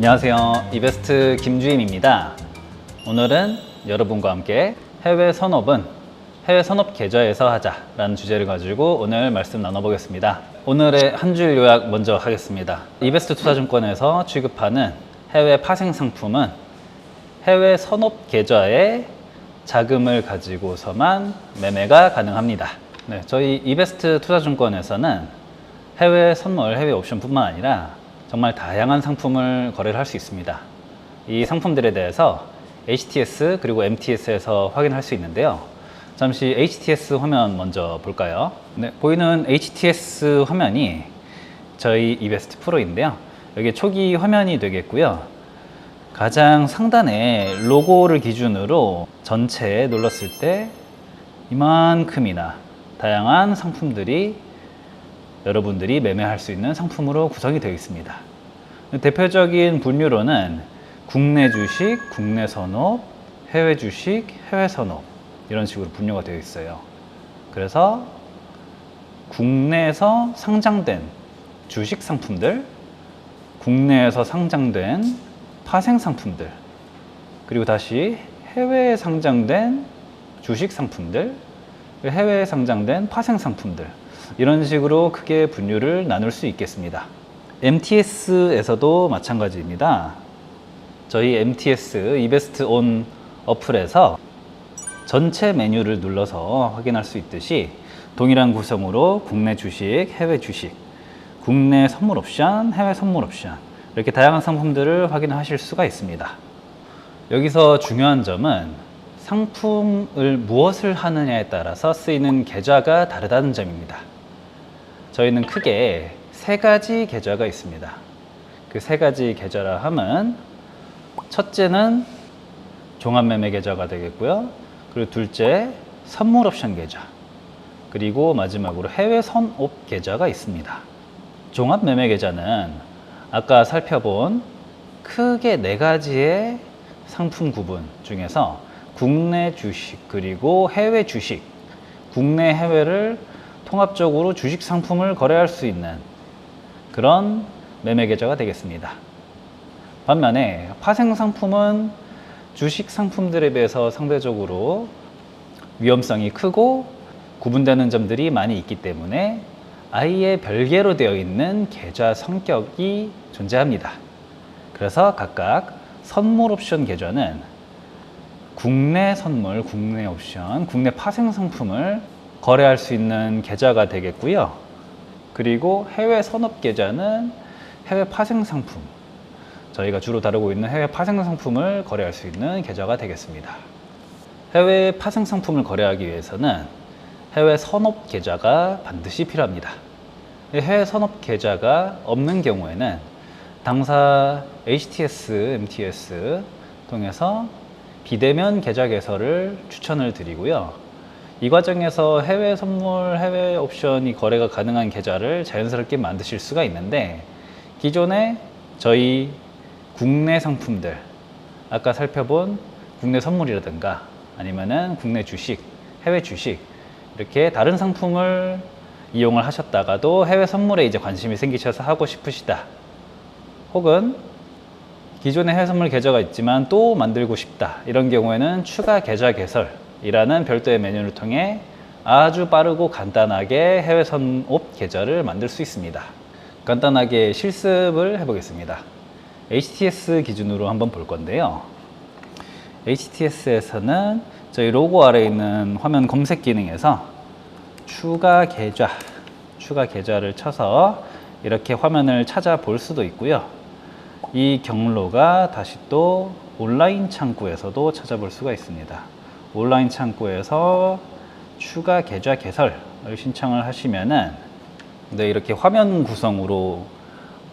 안녕하세요. 이베스트 김주임입니다. 오늘은 여러분과 함께 해외 선업은 해외 선업 계좌에서 하자라는 주제를 가지고 오늘 말씀 나눠보겠습니다. 오늘의 한 줄 요약 먼저 하겠습니다. 이베스트 투자증권에서 취급하는 해외 파생 상품은 해외 선업 계좌에 자금을 가지고서만 매매가 가능합니다. 네, 저희 이베스트 투자증권에서는 해외 선물, 해외 옵션뿐만 아니라 정말 다양한 상품을 거래를 할 수 있습니다. 이 상품들에 대해서 HTS 그리고 MTS에서 확인할 수 있는데요. 잠시 HTS 화면 먼저 볼까요? 네, 보이는 HTS 화면이 저희 이베스트 프로인데요. 여기 초기 화면이 되겠고요. 가장 상단에 로고를 기준으로 전체에 눌렀을 때 이만큼이나 다양한 상품들이 여러분들이 매매할 수 있는 상품으로 구성이 되어 있습니다. 대표적인 분류로는 국내 주식, 국내 선업, 해외 주식, 해외 선업 이런 식으로 분류가 되어 있어요. 그래서 국내에서 상장된 주식 상품들, 국내에서 상장된 파생 상품들, 그리고 다시 해외에 상장된 주식 상품들, 해외에 상장된 파생 상품들 이런 식으로 크게 분류를 나눌 수 있겠습니다. MTS에서도 마찬가지입니다. 저희 MTS 이베스트 온 어플에서 전체 메뉴를 눌러서 확인할 수 있듯이 동일한 구성으로 국내 주식, 해외 주식, 국내 선물 옵션, 해외 선물 옵션 이렇게 다양한 상품들을 확인하실 수가 있습니다. 여기서 중요한 점은 상품을 무엇을 하느냐에 따라서 쓰이는 계좌가 다르다는 점입니다. 저희는 크게 세 가지 계좌가 있습니다. 그 세 가지 계좌라 함은 첫째는 종합매매 계좌가 되겠고요. 그리고 둘째 선물 옵션 계좌, 그리고 마지막으로 해외 선업 계좌가 있습니다. 종합매매 계좌는 아까 살펴본 크게 네 가지의 상품 구분 중에서 국내 주식 그리고 해외 주식, 국내 해외를 통합적으로 주식 상품을 거래할 수 있는 그런 매매 계좌가 되겠습니다. 반면에 파생 상품은 주식 상품들에 비해서 상대적으로 위험성이 크고 구분되는 점들이 많이 있기 때문에 아예 별개로 되어 있는 계좌 성격이 존재합니다. 그래서 각각 선물 옵션 계좌는 국내 선물, 국내 옵션, 국내 파생 상품을 거래할 수 있는 계좌가 되겠고요. 그리고 해외 선업 계좌는 해외 파생 상품, 저희가 주로 다루고 있는 해외 파생 상품을 거래할 수 있는 계좌가 되겠습니다. 해외 파생 상품을 거래하기 위해서는 해외 선업 계좌가 반드시 필요합니다. 해외 선업 계좌가 없는 경우에는 당사 HTS, MTS 통해서 비대면 계좌 개설을 추천을 드리고요. 이 과정에서 해외 선물, 해외 옵션이 거래가 가능한 계좌를 자연스럽게 만드실 수가 있는데, 기존에 저희 국내 상품들, 아까 살펴본 국내 선물이라든가 아니면은 국내 주식, 해외 주식 이렇게 다른 상품을 이용을 하셨다가도 해외 선물에 이제 관심이 생기셔서 하고 싶으시다, 혹은 기존에 해외 선물 계좌가 있지만 또 만들고 싶다, 이런 경우에는 추가 계좌 개설이라는 별도의 메뉴를 통해 아주 빠르고 간단하게 해외 선업 계좌를 만들 수 있습니다. 간단하게 실습을 해보겠습니다. HTS 기준으로 한번 볼 건데요. HTS에서는 저희 로고 아래에 있는 화면 검색 기능에서 추가 계좌를 쳐서 이렇게 화면을 찾아볼 수도 있고요. 이 경로가 다시 또 온라인 창구에서도 찾아볼 수가 있습니다. 온라인 창구에서 추가 계좌 개설을 신청을 하시면은 이렇게 화면 구성으로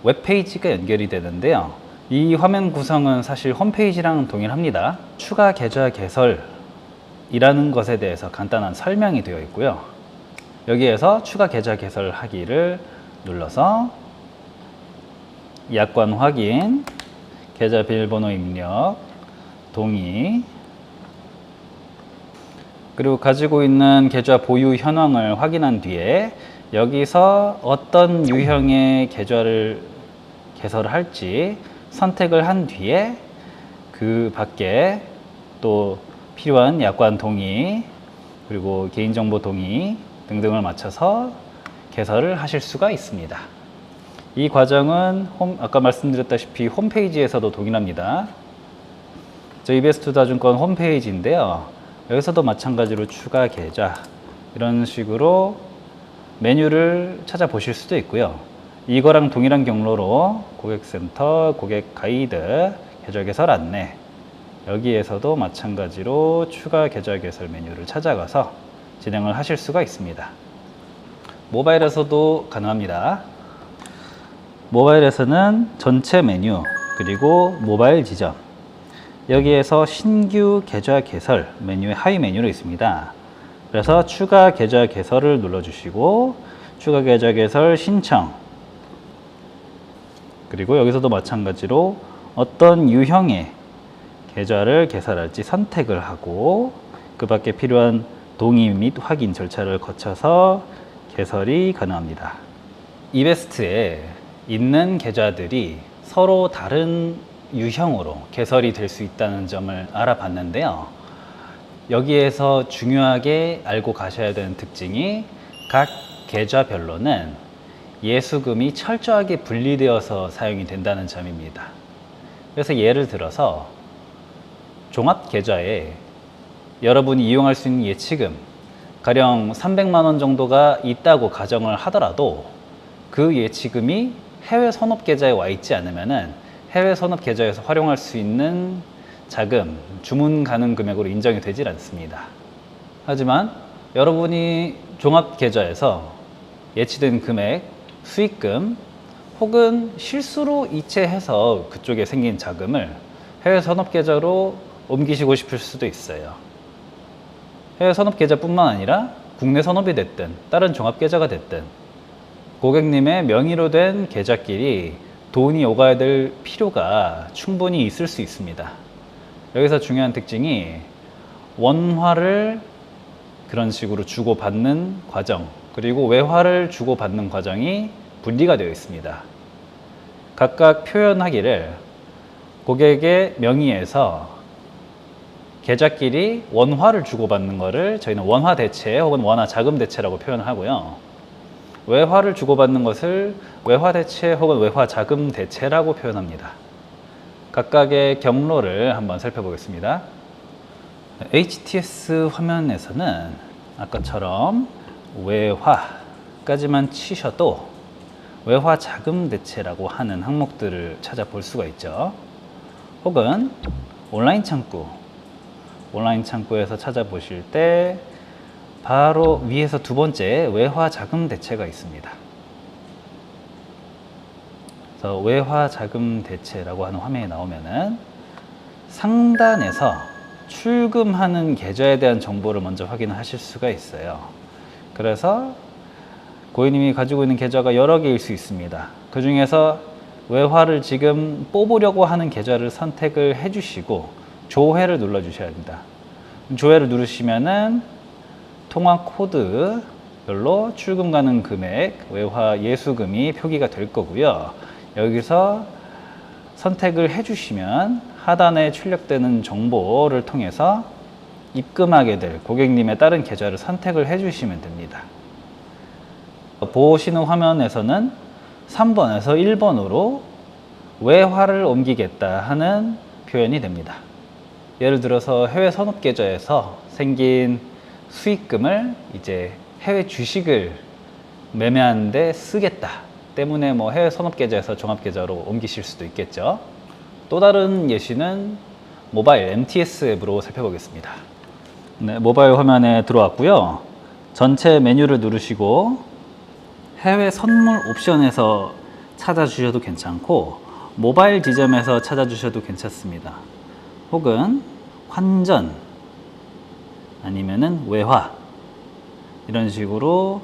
웹페이지가 연결이 되는데요. 이 화면 구성은 사실 홈페이지랑 동일합니다. 추가 계좌 개설이라는 것에 대해서 간단한 설명이 되어 있고요. 여기에서 추가 계좌 개설하기를 눌러서 약관 확인, 계좌 비밀번호 입력, 동의, 그리고 가지고 있는 계좌 보유 현황을 확인한 뒤에 여기서 어떤 유형의 계좌를 개설을 할지 선택을 한 뒤에 그 밖에 또 필요한 약관 동의 그리고 개인정보 동의 등등을 맞춰서 개설을 하실 수가 있습니다. 이 과정은 아까 말씀드렸다시피 홈페이지에서도 동일합니다. 저희 이베스트투자증권 홈페이지인데요. 여기서도 마찬가지로 추가 계좌 이런 식으로 메뉴를 찾아보실 수도 있고요. 이거랑 동일한 경로로 고객센터, 고객 가이드, 계좌 개설 안내 여기에서도 마찬가지로 추가 계좌 개설 메뉴를 찾아가서 진행을 하실 수가 있습니다. 모바일에서도 가능합니다. 모바일에서는 전체 메뉴 그리고 모바일 지점 여기에서 신규 계좌 개설 메뉴의 하위 메뉴로 있습니다. 그래서 추가 계좌 개설을 눌러주시고 추가 계좌 개설 신청 그리고 여기서도 마찬가지로 어떤 유형의 계좌를 개설할지 선택을 하고 그 밖에 필요한 동의 및 확인 절차를 거쳐서 개설이 가능합니다. 이베스트에 있는 계좌들이 서로 다른 유형으로 개설이 될 수 있다는 점을 알아봤는데요. 여기에서 중요하게 알고 가셔야 되는 특징이 각 계좌별로는 예수금이 철저하게 분리되어서 사용이 된다는 점입니다. 그래서 예를 들어서 종합계좌에 여러분이 이용할 수 있는 예치금 가령 300만 원 정도가 있다고 가정을 하더라도 그 예치금이 해외 선업계좌에 와 있지 않으면은 해외 선업계좌에서 활용할 수 있는 자금, 주문 가능 금액으로 인정이 되질 않습니다. 하지만 여러분이 종합계좌에서 예치된 금액, 수익금 혹은 실수로 이체해서 그쪽에 생긴 자금을 해외 선업계좌로 옮기시고 싶을 수도 있어요. 해외 선업계좌뿐만 아니라 국내 선업이 됐든 다른 종합계좌가 됐든 고객님의 명의로 된 계좌끼리 돈이 오가야 될 필요가 충분히 있을 수 있습니다. 여기서 중요한 특징이 원화를 그런 식으로 주고받는 과정 그리고 외화를 주고받는 과정이 분리가 되어 있습니다. 각각 표현하기를 고객의 명의에서 계좌끼리 원화를 주고받는 것을 저희는 원화 대체 혹은 원화 자금 대체라고 표현을 하고요. 외화를 주고받는 것을 외화 대체 혹은 외화 자금 대체라고 표현합니다. 각각의 경로를 한번 살펴보겠습니다. HTS 화면에서는 아까처럼 외화까지만 치셔도 외화 자금 대체라고 하는 항목들을 찾아볼 수가 있죠. 혹은 온라인 창구에서 찾아보실 때 바로 위에서 두 번째 외화 자금 대체가 있습니다. 그래서 외화 자금 대체라고 하는 화면이 나오면은 상단에서 출금하는 계좌에 대한 정보를 먼저 확인하실 수가 있어요. 그래서 고객님이 가지고 있는 계좌가 여러 개일 수 있습니다. 그 중에서 외화를 지금 뽑으려고 하는 계좌를 선택을 해주시고 조회를 눌러 주셔야 합니다. 조회를 누르시면은 통화 코드별로 출금 가능 금액, 외화 예수금이 표기가 될 거고요. 여기서 선택을 해주시면 하단에 출력되는 정보를 통해서 입금하게 될 고객님의 다른 계좌를 선택을 해주시면 됩니다. 보시는 화면에서는 3번에서 1번으로 외화를 옮기겠다 하는 표현이 됩니다. 예를 들어서 해외 선업계좌에서 생긴 수익금을 이제 해외 주식을 매매하는데 쓰겠다 때문에 뭐 해외 선업계좌에서 종합계좌로 옮기실 수도 있겠죠. 또 다른 예시는 모바일 MTS 앱으로 살펴보겠습니다. 네, 모바일 화면에 들어왔고요. 전체 메뉴를 누르시고 해외 선물 옵션에서 찾아주셔도 괜찮고 모바일 지점에서 찾아주셔도 괜찮습니다. 혹은 환전 아니면은 외화 이런 식으로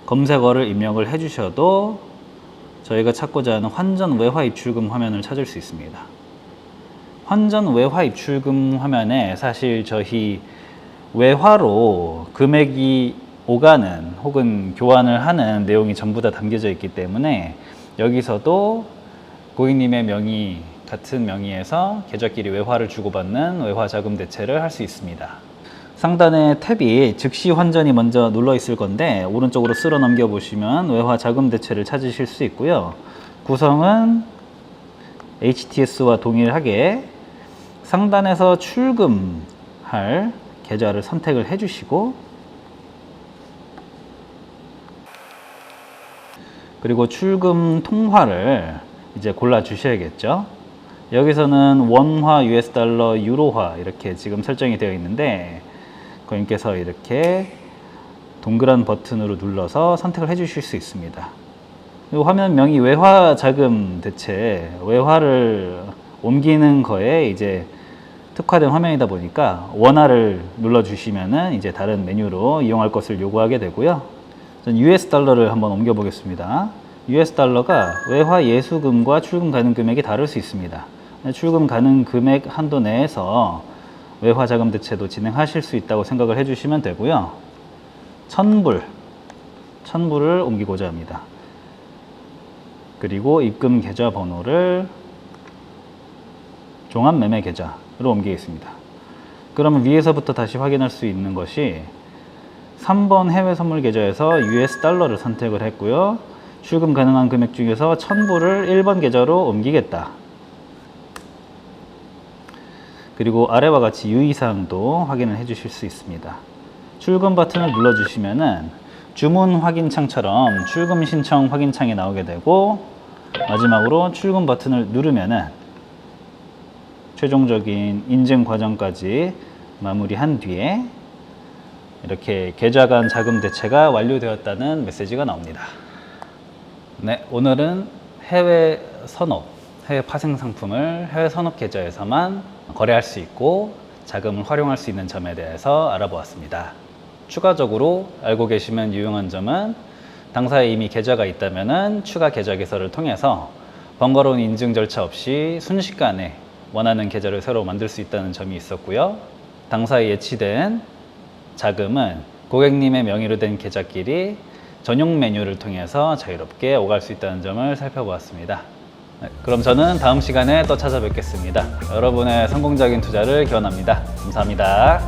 검색어를 입력을 해주셔도 저희가 찾고자 하는 환전 외화 입출금 화면을 찾을 수 있습니다. 환전 외화 입출금 화면에 사실 저희 외화로 금액이 오가는 혹은 교환을 하는 내용이 전부 다 담겨져 있기 때문에 여기서도 고객님의 명의 같은 명의에서 계좌끼리 외화를 주고받는 외화 자금 대체를 할 수 있습니다. 상단에 탭이 즉시 환전이 먼저 눌러 있을 건데 오른쪽으로 쓸어 넘겨 보시면 외화 자금 대체를 찾으실 수 있고요. 구성은 HTS와 동일하게 상단에서 출금할 계좌를 선택을 해 주시고, 그리고 출금 통화를 이제 골라 주셔야겠죠. 여기서는 원화, US 달러, 유로화 이렇게 지금 설정이 되어 있는데 고객님께서 이렇게 동그란 버튼으로 눌러서 선택을 해 주실 수 있습니다. 이 화면명이 외화 자금 대체, 외화를 옮기는 거에 이제 특화된 화면이다 보니까 원화를 눌러 주시면은 이제 다른 메뉴로 이용할 것을 요구하게 되고요. 전 US 달러를 한번 옮겨 보겠습니다. US 달러가 외화 예수금과 출금 가능 금액이 다를 수 있습니다. 출금 가능 금액 한도 내에서 외화 자금 대체도 진행하실 수 있다고 생각을 해주시면 되고요. 1000불을 옮기고자 합니다. 그리고 입금 계좌 번호를 종합매매 계좌로 옮기겠습니다. 그러면 위에서부터 다시 확인할 수 있는 것이 3번 해외 선물 계좌에서 US 달러를 선택을 했고요. 출금 가능한 금액 중에서 1000불을 1번 계좌로 옮기겠다. 그리고 아래와 같이 유의사항도 확인을 해 주실 수 있습니다. 출금 버튼을 눌러 주시면은 주문 확인 창처럼 출금 신청 확인 창이 나오게 되고, 마지막으로 출금 버튼을 누르면은 최종적인 인증 과정까지 마무리한 뒤에 이렇게 계좌 간 자금 대체가 완료되었다는 메시지가 나옵니다. 네, 오늘은 해외 선업, 해외 파생 상품을 해외 선업 계좌에서만 거래할 수 있고 자금을 활용할 수 있는 점에 대해서 알아보았습니다. 추가적으로 알고 계시면 유용한 점은 당사에 이미 계좌가 있다면 추가 계좌 개설을 통해서 번거로운 인증 절차 없이 순식간에 원하는 계좌를 새로 만들 수 있다는 점이 있었고요. 당사에 예치된 자금은 고객님의 명의로 된 계좌끼리 전용 메뉴를 통해서 자유롭게 오갈 수 있다는 점을 살펴보았습니다. 네, 그럼 저는 다음 시간에 또 찾아뵙겠습니다. 여러분의 성공적인 투자를 기원합니다. 감사합니다.